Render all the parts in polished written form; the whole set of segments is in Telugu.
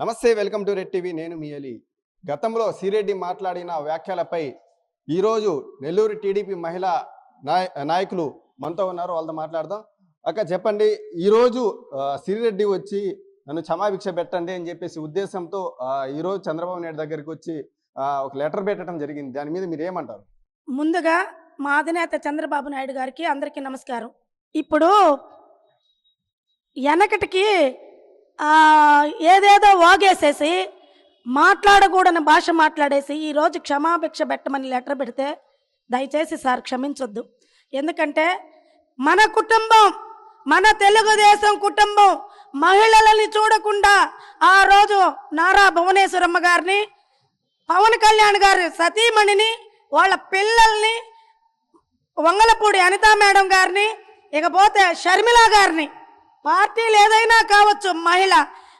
నమస్తే, వెల్కమ్ టు రెడ్ టీవీ. నేను మీ అలీ. గతంలో సిరెడ్డి మాట్లాడిన వ్యాఖ్యలపై ఈరోజు నెల్లూరు టీడీపీ మహిళా నాయకులు మనతో ఉన్నారు. వాళ్ళతో మాట్లాడదాం. అక్క చెప్పండి, ఈరోజు సిరెడ్డి వచ్చి నన్ను క్షమాభిక్ష పెట్టండి అని చెప్పేసి ఉద్దేశంతో ఈరోజు చంద్రబాబు నాయుడు దగ్గరికి వచ్చి ఒక లెటర్ పెట్టడం జరిగింది. దాని మీద మీరు ఏమంటారు? ముందుగా మా అధినేత చంద్రబాబు నాయుడు గారికి అందరికీ నమస్కారం. ఇప్పుడు వెనకటికి ఏదేదో వాగేసేసి మాట్లాడకూడని భాష మాట్లాడేసి ఈరోజు క్షమాభిక్ష పెట్టమని లెటర్ పెడితే దయచేసి సార్ క్షమించొద్దు. ఎందుకంటే మన కుటుంబం, మన తెలుగుదేశం కుటుంబం మహిళలని చూడకుండా ఆ రోజు నారా భువనేశ్వరమ్మ గారిని, పవన్ కళ్యాణ్ గారి సతీమణిని, వాళ్ళ పిల్లల్ని, వంగలపూడి అనితా మేడం గారిని, ఇకపోతే షర్మిల గారిని, పార్టీలు ఏదైనా కావచ్చు,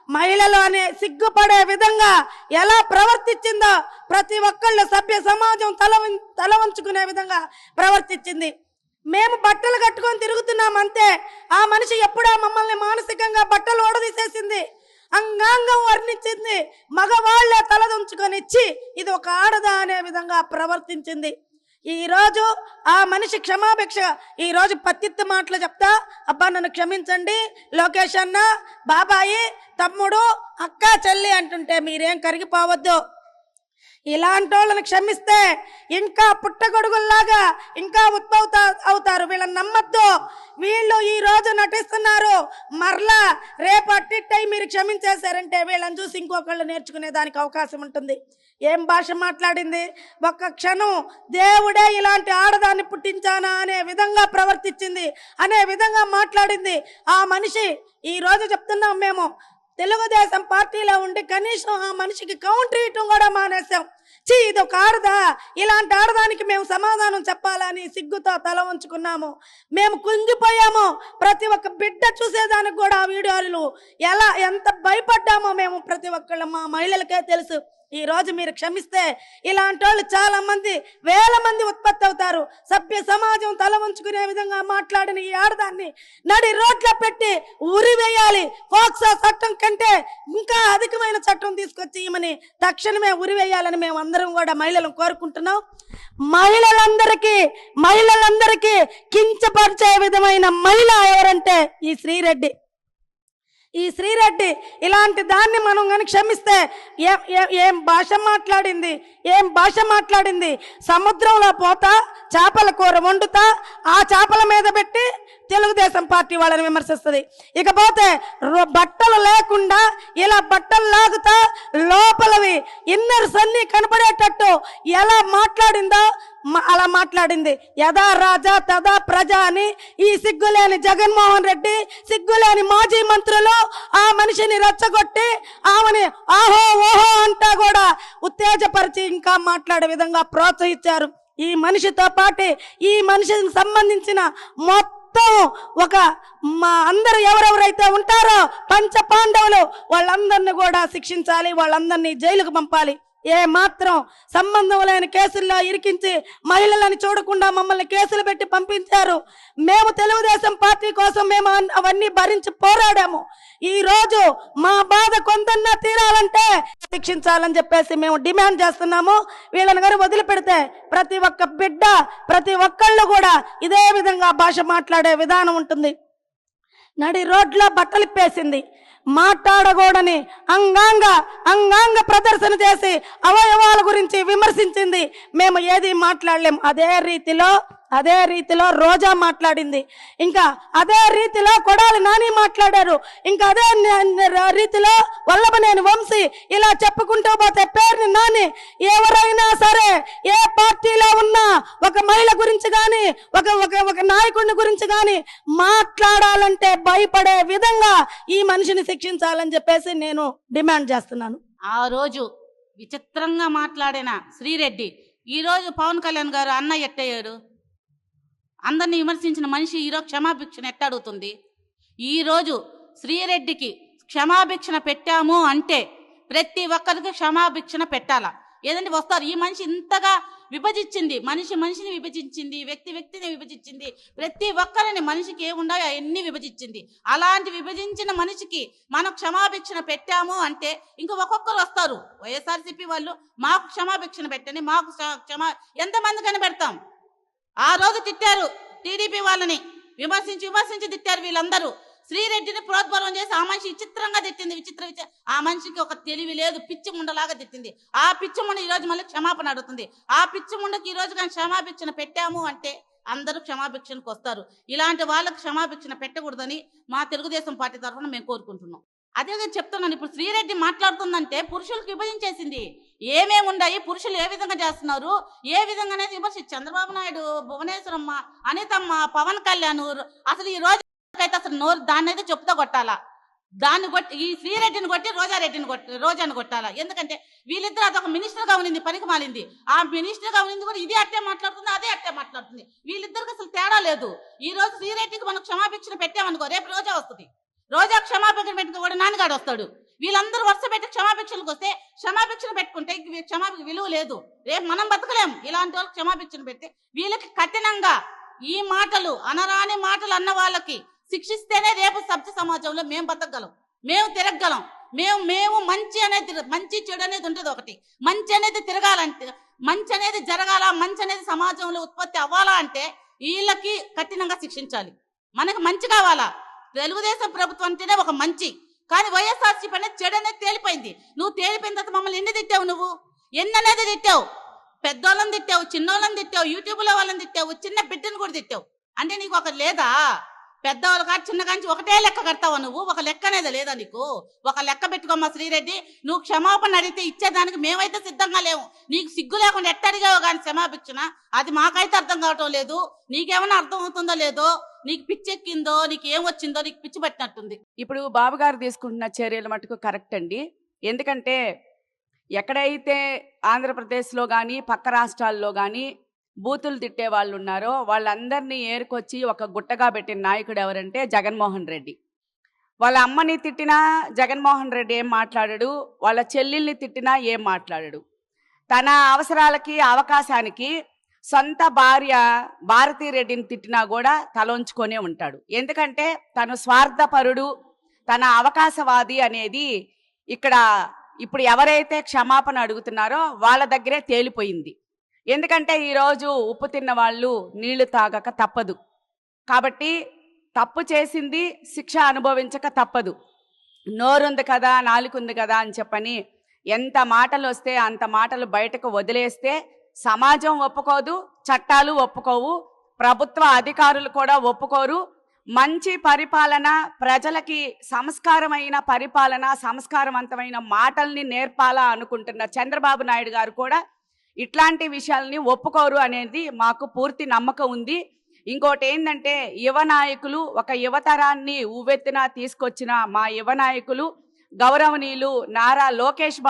మహిళలు అనే సిగ్గుపడే విధంగా ఎలా ప్రవర్తించిందో ప్రతి ఒక్కళ్ళు సభ్య సమాజం తల వంచుకునే విధంగా ప్రవర్తించింది. మేము బట్టలు కట్టుకొని తిరుగుతున్నాం అంతే. ఆ మనిషి ఎప్పుడో మమ్మల్ని మానసికంగా బట్టలు ఓడదీసేసింది, అంగాంగం వర్ణించింది, మగవాళ్లే తలదుంచుకొని ఇచ్చి ఇది ఒక ఆడదా అనే విధంగా ప్రవర్తించింది. ఈరోజు ఆ మనిషి క్షమాభిక్ష ఈరోజు పత్తిత్తు మాటలు చెప్తా, అబ్బా నన్ను క్షమించండి లోకేష్ అన్న, బాబాయి, తమ్ముడు, అక్క, చెల్లి అంటుంటే మీరేం కరిగిపోవద్దు. ఇలాంటి వాళ్ళని క్షమిస్తే ఇంకా పుట్టగొడుగుల్లాగా ఇంకా ఉత్పత్తి అవుతారు. వీళ్ళని నమ్మద్దు. వీళ్ళు ఈ రోజు నటిస్తున్నారు, మరలా రేపు అట్టిట్టయి మీరు క్షమించేశారంటే వీళ్ళని చూసి ఇంకొకళ్ళు నేర్చుకునే దానికి అవకాశం ఉంటుంది. ఏం భాష మాట్లాడింది! ఒక్క క్షణం దేవుడే ఇలాంటి ఆడదాన్ని పుట్టించానా అనే విధంగా ప్రవర్తించింది, అనే విధంగా మాట్లాడింది. ఆ మనిషి ఈ రోజు చెప్తున్నాం, మేము తెలుగుదేశం పార్టీలో ఉండి కనీసం ఆ మనిషికి కౌంటర్ ఇవ్వటం కూడా మానేశాం. ఇది ఒక ఆడదా, ఇలాంటి ఆడదానికి మేము సమాధానం చెప్పాలని సిగ్గుతో తల వంచుకున్నాము. మేము కుంగిపోయాము. ప్రతి ఒక్క బిడ్డ చూసేదానికి కూడా ఆ వీడియోలు ఎంత భయపడ్డామో మేము ప్రతి ఒక్కళ్ళు మా మహిళలకే తెలుసు. ఈ రోజు మీరు క్షమిస్తే ఇలాంటి వాళ్ళు చాలా మంది, వేల మంది ఉత్పత్తి అవుతారు. సభ్య సమాజం తల వంచుకునే విధంగా మాట్లాడిన ఈ ఆడదాన్ని నడి రోడ్ల పెట్టి ఉరివేయాలి. ఫోక్సో చట్టం కంటే ఇంకా అధికమైన చట్టం తీసుకొచ్చి ఈమెని తక్షణమే ఉరివేయాలని మేము అందరం కూడా మహిళలను కోరుకుంటున్నాం. మహిళలందరికీ కించపరిచే విధమైన మహిళ ఎవరంటే ఈ శ్రీరెడ్డి. ఇలాంటి దాన్ని మనం కానీ క్షమిస్తే ఏం భాష మాట్లాడింది. సముద్రంలో పోతా చేపల కూర వండుతా ఆ చేపల మీద పెట్టి తెలుగుదేశం పార్టీ వాళ్ళని విమర్శిస్తుంది. ఇకపోతే బట్టలు లేకుండా ఇలా బట్టలు లాగుతా లోపలవి ఇన్నర్స్ అన్ని కనపడేటట్టు ఎలా మాట్లాడిందో అలా మాట్లాడింది. యథా రాజా తదా ప్రజ అని ఈ సిగ్గులేని జగన్మోహన్ రెడ్డి, సిగ్గులేని మాజీ మంత్రులు ఆ మనిషిని రెచ్చగొట్టి ఆమెని ఆహో ఓహో అంటా కూడా ఉత్తేజపరిచి ఇంకా మాట్లాడే విధంగా ప్రోత్సహించారు. ఈ మనిషితో పాటు ఈ మనిషికి సంబంధించిన మొత్తం మా అందరూ ఎవరెవరైతే ఉంటారో పంచ పాండవులు వాళ్ళందరినీ కూడా శిక్షించాలి, వాళ్ళందరినీ జైలుకు పంపాలి. ఏ మాత్రం సంబంధం లేని కేసుల్లో ఇరికించి మహిళలని చూడకుండా మమ్మల్ని కేసులు పెట్టి పంపించారు. మేము తెలుగుదేశం పార్టీ కోసం మేము అవన్నీ భరించి పోరాడాము. ఈ రోజు మా బాధ కొంతన్నా తీరాలంటే శిక్షించాలని చెప్పేసి మేము డిమాండ్ చేస్తున్నాము. వీళ్ళని గారు వదిలిపెడితే ప్రతి ఒక్క బిడ్డ, ప్రతి ఒక్కళ్ళు కూడా ఇదే విధంగా భాష మాట్లాడే విధానం ఉంటుంది. నడి రోడ్లో బట్టలిప్పేసింది, మాట్లాడకూడని అంగాంగ ప్రదర్శన చేసి అవయవాల గురించి విమర్శించింది. మేము ఏది మాట్లాడలేం. అదే రీతిలో రోజా మాట్లాడింది, ఇంకా అదే రీతిలో కొడాలి నాని మాట్లాడారు, ఇంకా అదే రీతిలో వల్లభనేని వంశీ, ఇలా చెప్పుకుంటూ పోతే పేరుని నాని. ఎవరైనా సరే ఏ పార్టీలో ఉన్నా ఒక మహిళ గురించి కానీ ఒక నాయకుడిని గురించి కానీ మాట్లాడాలంటే భయపడే విధంగా ఈ మనిషిని శిక్షించాలని చెప్పేసి నేను డిమాండ్ చేస్తున్నాను. ఆ రోజు విచిత్రంగా మాట్లాడిన శ్రీరెడ్డి ఈరోజు పవన్ కళ్యాణ్ గారు అన్న ఎట్టయ్యారు. అందరినీ విమర్శించిన మనిషి ఈరోజు క్షమాభిక్షణ ఎట్టడుగుతుంది. ఈరోజు శ్రీరెడ్డికి క్షమాభిక్షణ పెట్టాము అంటే ప్రతి ఒక్కరికి క్షమాభిక్షణ పెట్టాలా. ఏదంటే వస్తారు, ఈ మనిషి ఇంతగా విభజించింది. మనిషిని విభజించింది, వ్యక్తిని విభజించింది. ప్రతి ఒక్కరిని మనిషికి ఏముండాయో అవన్నీ విభజించింది. అలాంటి విభజించిన మనిషికి మనం క్షమాభిక్షణ పెట్టాము అంటే ఇంక ఒక్కొక్కరు వస్తారు. వైఎస్ఆర్సీపీ వాళ్ళు మాకు క్షమాభిక్షణ పెట్టండి, మాకు ఎంతమందికని పెడతాం. ఆ రోజు తిట్టారు టీడీపీ వాళ్ళని, విమర్శించి తిట్టారు వీళ్ళందరూ. శ్రీరెడ్డిని ప్రోద్బలం చేసి ఆ మనిషి విచిత్రంగా తిట్టింది. ఆ మనిషికి ఒక తెలివి లేదు, పిచ్చి ముండలాగా తిట్టింది. ఆ పిచ్చి ముండ ఈరోజు మళ్ళీ క్షమాపణ అడుగుతుంది. ఆ పిచ్చి ముండకి ఈరోజు కానీ క్షమాభిక్షణ పెట్టాము అంటే అందరూ క్షమాభిక్షణకు వస్తారు. ఇలాంటి వాళ్ళకి క్షమాభిక్షణ పెట్టకూడదని మా తెలుగుదేశం పార్టీ తరఫున మేము కోరుకుంటున్నాం. అదే చెప్తున్నాను, ఇప్పుడు శ్రీరెడ్డి మాట్లాడుతుందంటే పురుషులకు విభజించేసింది. ఏమేమి ఉన్నాయి, పురుషులు ఏ విధంగా చేస్తున్నారు, ఏ విధంగా అనేది విమర్శించి చంద్రబాబు నాయుడు, భువనేశ్వరమ్మ, అనితమ్మ, పవన్ కళ్యాణ్ అసలు ఈ రోజు అయితే అసలు నోరు దాన్ని అయితే చెప్తా కొట్టాలా. దాన్ని కొట్టి ఈ శ్రీరెడ్డిని కొట్టి రోజాని కొట్టాలా. ఎందుకంటే వీళ్ళిద్దరు అదొక మినిస్టర్గా ఉన్నింది, పనికి మాలింది. ఆ మినిస్టర్గా ఉన్నింది కూడా ఇది అట్టే మాట్లాడుతుంది, అదే అట్టే మాట్లాడుతుంది. వీళ్ళిద్దరికి అసలు తేడా లేదు. ఈ రోజు శ్రీరెడ్డికి మనం క్షమాభిక్షణ పెట్టామనుకో, రేపు రోజా వస్తుంది. రోజా క్షమాభిక్షణ పెట్టుకుని కూడా నాన్నగాడు వస్తాడు. వీళ్ళందరూ వరుస పెట్టి క్షమాభిక్షణకు వస్తే క్షమాభిక్షణ పెట్టుకుంటే క్షమాభిక్ష విలువ లేదు. రేపు మనం బతకలేం. ఇలాంటి వాళ్ళకి క్షమాభిక్షణ పెడితే వీళ్ళకి కఠినంగా ఈ మాటలు, అనరాని మాటలు అన్న వాళ్ళకి శిక్షిస్తేనే రేపు సభ్య సమాజంలో మేము బతకగలం, మేము తిరగగలం. మేము మంచి చెడు అనేది ఉంటుంది. ఒకటి మంచి అనేది తిరగాలంటే, మంచి అనేది జరగాల, మంచి అనేది సమాజంలో ఉత్పత్తి అవ్వాలా అంటే వీళ్ళకి కఠినంగా శిక్షించాలి. మనకు మంచి కావాలా. తెలుగుదేశం ప్రభుత్వం అంటేనే ఒక మంచి, కానీ వైఎస్ఆర్సీపీ అనేది చెడు అనేది తేలిపోయింది. నువ్వు తేలిపోయిన తర్వాత మమ్మల్ని ఎన్ని తిట్టావు, నువ్వు ఎన్ని అనేది తిట్టావు. పెద్దోళ్ళని తిట్టావు, చిన్నోళ్ళని తిట్టావు, యూట్యూబ్లో వాళ్ళని తిట్టావు, చిన్న బిడ్డను కూడా తిట్టావు. అంటే నీకు ఒక లేదా? పెద్దవాళ్ళు కాదు చిన్న కాంచి ఒకటే లెక్క కడతావా నువ్వు? ఒక లెక్క అనేది లేదా నీకు? ఒక లెక్క పెట్టుకోమ్మా శ్రీరెడ్డి. నువ్వు క్షమాపణ అడిగితే ఇచ్చేదానికి మేమైతే సిద్ధంగా లేవు. నీకు సిగ్గు లేకుండా ఎట్ట అడిగావు కానీ క్షమాభిక్షణ, అది మాకైతే అర్థం కావటం లేదు. నీకేమైనా అర్థం అవుతుందో లేదో, నీకు పిచ్చెక్కిందో, నీకు ఏం వచ్చిందో, నీకు పిచ్చి పట్టినట్టుంది. ఇప్పుడు బాబు గారు తీసుకుంటున్న చర్యలు మటుకు కరెక్ట్ అండి. ఎందుకంటే ఎక్కడైతే ఆంధ్రప్రదేశ్లో కానీ పక్క రాష్ట్రాల్లో కానీ బూతులు తిట్టే వాళ్ళు ఉన్నారో వాళ్ళందరినీ ఏరుకొచ్చి ఒక గుట్టగా పెట్టిన నాయకుడు ఎవరంటే జగన్మోహన్ రెడ్డి. వాళ్ళ అమ్మని తిట్టినా జగన్మోహన్ రెడ్డి ఏం మాట్లాడాడు, వాళ్ళ చెల్లెల్ని తిట్టినా ఏం మాట్లాడాడు. తన అవసరాలకి అవకాశానికి సొంత భార్య భారతీరెడ్డిని తిట్టినా కూడా తలొంచుకొనే ఉంటాడు. ఎందుకంటే తను స్వార్థపరుడు, తన అవకాశవాది అనేది ఇక్కడ ఇప్పుడు ఎవరైతే క్షమాపణ అడుగుతున్నారో వాళ్ళ దగ్గరే తేలిపోయింది. ఎందుకంటే ఈరోజు ఉప్పు తిన్న వాళ్ళు నీళ్లు తాగక తప్పదు. కాబట్టి తప్పు చేసింది శిక్ష అనుభవించక తప్పదు. నోరుంది కదా, నాలుగుంది కదా అని చెప్పని ఎంత మాటలు వస్తే అంత మాటలు బయటకు వదిలేస్తే సమాజం ఒప్పుకోదు, చట్టాలు ఒప్పుకోవు, ప్రభుత్వ అధికారులు కూడా ఒప్పుకోరు. మంచి పరిపాలన, ప్రజలకి సంస్కారమైన పరిపాలన, సంస్కారవంతమైన మాటల్ని నేర్పాలా అనుకుంటున్న చంద్రబాబు నాయుడు గారు కూడా ఇట్లాంటి విషయాల్ని ఒప్పుకోరు అనేది మాకు పూర్తి నమ్మకం ఉంది. ఇంకోటి ఏంటంటే యువ నాయకులు, ఒక యువతరాన్ని ఉవ్వెత్తున తీసుకొచ్చిన మా యువ నాయకులు గౌరవనీయులు నారా లోకేష్